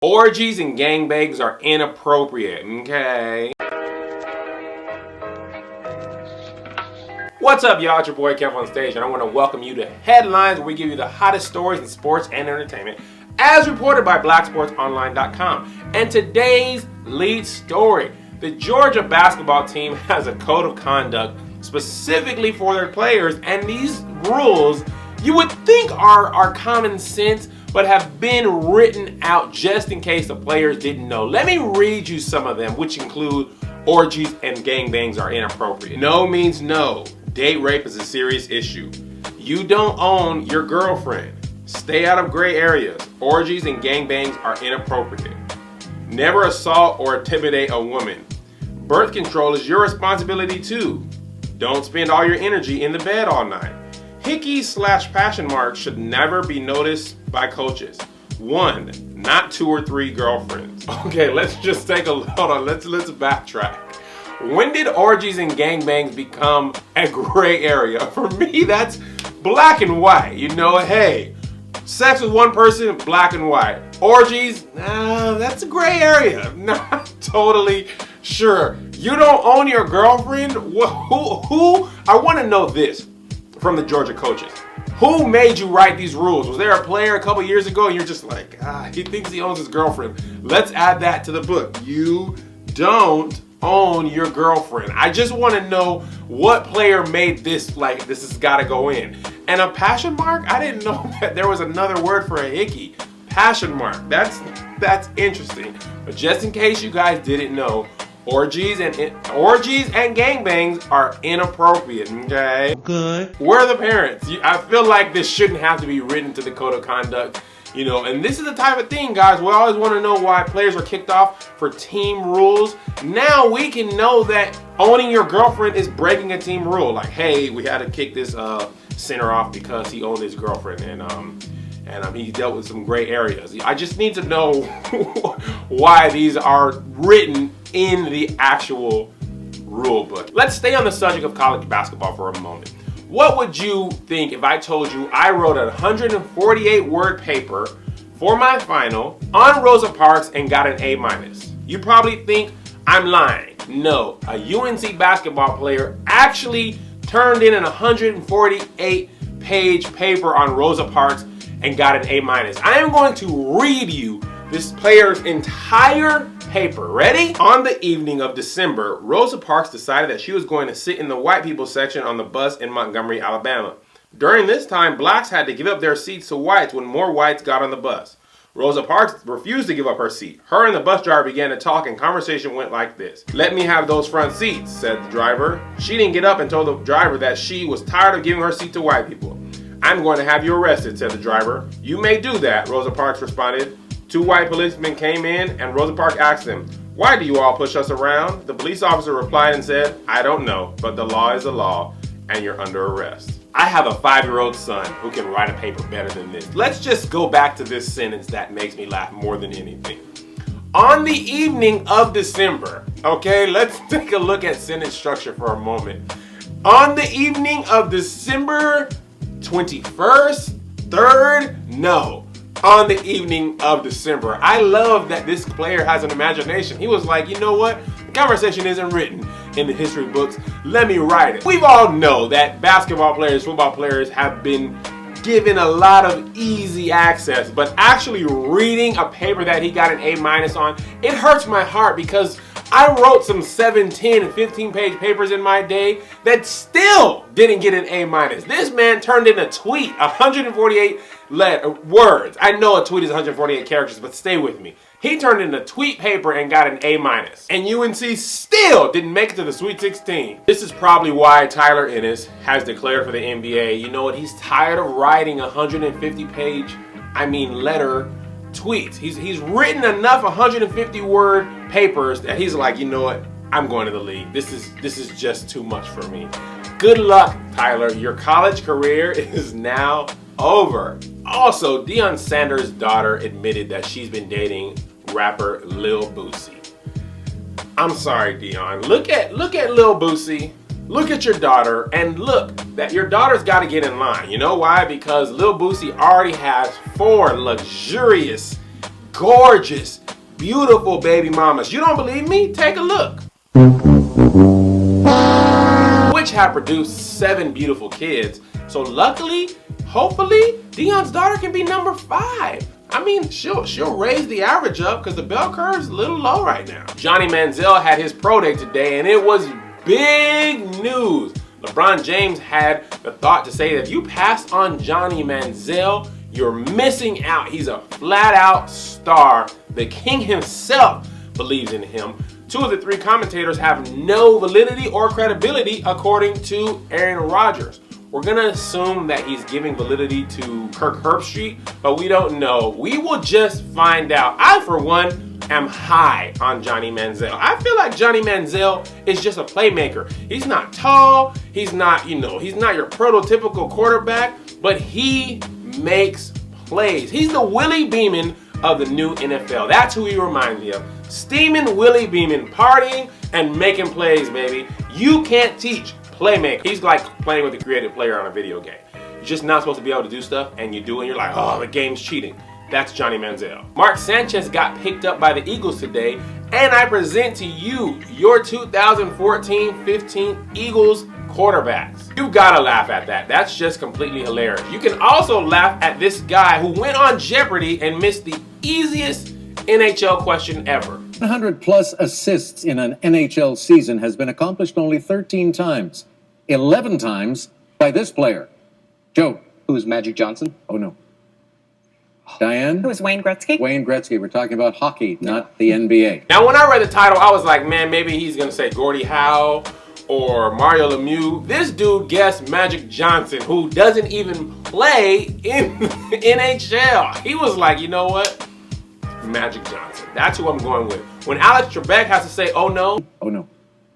Orgies and gangbangs are inappropriate, okay? What's up, y'all? It's your boy KevOnStage, and I want to welcome you to Headlines, where we give you the hottest stories in sports and entertainment, as reported by BlackSportsOnline.com. And today's lead story: the Georgia basketball team has a code of conduct specifically for their players, and these rules you would think are common sense, but have been written out just in case the players didn't know. Let me read you some of them, which include: orgies and gangbangs are inappropriate. No means no. Date rape is a serious issue. You don't own your girlfriend. Stay out of gray areas. Orgies and gangbangs are inappropriate. Never assault or intimidate a woman. Birth control is your responsibility too. Don't spend all your energy in the bed all night. Hickeys/passion marks should never be noticed by coaches. 1, not 2 or 3 girlfriends. Okay, let's just take a hold on. Let's backtrack. When did orgies and gangbangs become a gray area? For me, that's black and white. You know, hey, sex with one person, black and white. Orgies, that's a gray area. Not totally sure. You don't own your girlfriend? Who? I want to know this from the Georgia coaches. Who made you write these rules? Was there a player a couple years ago and you're just like, he thinks he owns his girlfriend? Let's add that to the book. You don't own your girlfriend. I just want to know what player made this, like, this has got to go in. And a passion mark? I didn't know that there was another word for a hickey. Passion mark. That's interesting. But just in case you guys didn't know, orgies and gangbangs are inappropriate, okay? Good. Where are the parents? I feel like this shouldn't have to be written to the code of conduct, you know, and this is the type of thing, guys, we always want to know why players are kicked off for team rules. Now we can know that owning your girlfriend is breaking a team rule. Like, hey, we had to kick this center off because he owned his girlfriend, and he dealt with some gray areas. I just need to know why these are written in the actual rule book. Let's stay on the subject of college basketball for a moment. What would you think if I told you I wrote a 148-word paper for my final on Rosa Parks and got an A-? You probably think I'm lying. No, a UNC basketball player actually turned in an 148-page paper on Rosa Parks and got an A-. I am going to read you this player's entire paper. Ready? On the evening of December, Rosa Parks decided that she was going to sit in the white people section on the bus in Montgomery, Alabama. During this time, blacks had to give up their seats to whites when more whites got on the bus. Rosa Parks refused to give up her seat. Her and the bus driver began to talk, and conversation went like this. "Let me have those front seats," said the driver. She didn't get up and told the driver that she was tired of giving her seat to white people. "I'm going to have you arrested," said the driver. "You may do that," Rosa Parks responded. 2 white policemen came in, and Rosa Parks asked them, "Why do you all push us around?" The police officer replied and said, "I don't know, but the law is the law, and you're under arrest." I have a 5-year-old son who can write a paper better than this. Let's just go back to this sentence that makes me laugh more than anything. On the evening of December, okay, let's take a look at sentence structure for a moment. On the evening of December 21st, 3rd, no. On the evening of December. I love that this player has an imagination. He was like, you know what? The conversation isn't written in the history books. Let me write it. We all know that basketball players, football players have been given a lot of easy access, but actually reading a paper that he got an A- on, it hurts my heart because I wrote some 7, 10, and 15-page papers in my day that still didn't get an A-. This man turned in a tweet, 148 words. I know a tweet is 148 characters, but stay with me. He turned in a tweet paper and got an A-. And UNC still didn't make it to the Sweet 16. This is probably why Tyler Ennis has declared for the NBA. You know what? He's tired of writing 150-page, letter tweets. He's written enough 150-word papers that he's like, you know what? I'm going to the league. This is just too much for me. Good luck, Tyler. Your college career is now over. Also, Deion Sanders' daughter admitted that she's been dating rapper Lil Boosie. I'm sorry, Deion. Look at Lil Boosie. Look at your daughter, and look that your daughter's got to get in line. You know why? Because Lil Boosie already has 4 luxurious gorgeous, beautiful baby mamas. You don't believe me? Take a look. Which have produced 7 beautiful kids. So luckily, hopefully, Dion's daughter can be number 5. I mean, she'll raise the average up because the bell curve's a little low right now. Johnny Manziel had his pro day today, and it was big news. LeBron James had the thought to say that if you pass on Johnny Manziel, you're missing out. He's a flat-out star. The king himself believes in him. 2 of the 3 commentators have no validity or credibility, according to Aaron Rodgers. We're going to assume that he's giving validity to Kirk Herbstreit, but we don't know. We will just find out. I, for one, am high on Johnny Manziel. I feel like Johnny Manziel is just a playmaker. He's not tall. He's not, he's not your prototypical quarterback, but he makes plays. He's the Willie Beeman of the new NFL. That's who he reminds me of. Steaming Willie Beeman, partying and making plays, baby. You can't teach playmaker. He's like playing with a creative player on a video game. You're just not supposed to be able to do stuff, and you do, and you're like, oh, the game's cheating. That's Johnny Manziel. Mark Sanchez got picked up by the Eagles today, and I present to you your 2014-15 Eagles quarterbacks. You've got to laugh at that. That's just completely hilarious. You can also laugh at this guy who went on Jeopardy and missed the easiest NHL question ever. 100-plus assists in an NHL season has been accomplished only 13 times. 11 times by this player. Joe. Who is Magic Johnson? Oh, no. Diane? Who is Wayne Gretzky? Wayne Gretzky. We're talking about hockey, not the NBA. Now, when I read the title, I was like, man, maybe he's going to say Gordie Howe or Mario Lemieux. This dude guessed Magic Johnson, who doesn't even play in NHL. He was like, you know what? Magic Johnson. That's who I'm going with. When Alex Trebek has to say, oh no,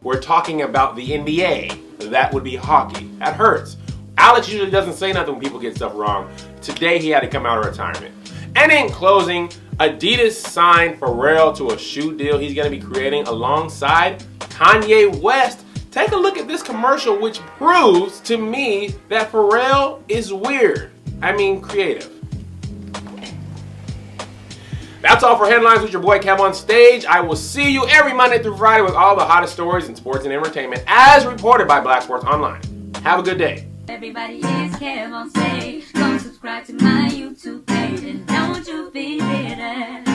we're talking about the NBA. That would be hockey. That hurts. Alex usually doesn't say nothing when people get stuff wrong. Today he had to come out of retirement. And in closing, Adidas signed Pharrell to a shoe deal he's going to be creating alongside Kanye West. Take a look at this commercial, which proves to me that Pharrell is weird. I mean, creative. That's all for Headlines with your boy KevOnStage. I will see you every Monday through Friday with all the hottest stories in sports and entertainment as reported by Black Sports Online. Have a good day. Everybody is KevOnStage. Go subscribe to my YouTube page and don't you be bitter.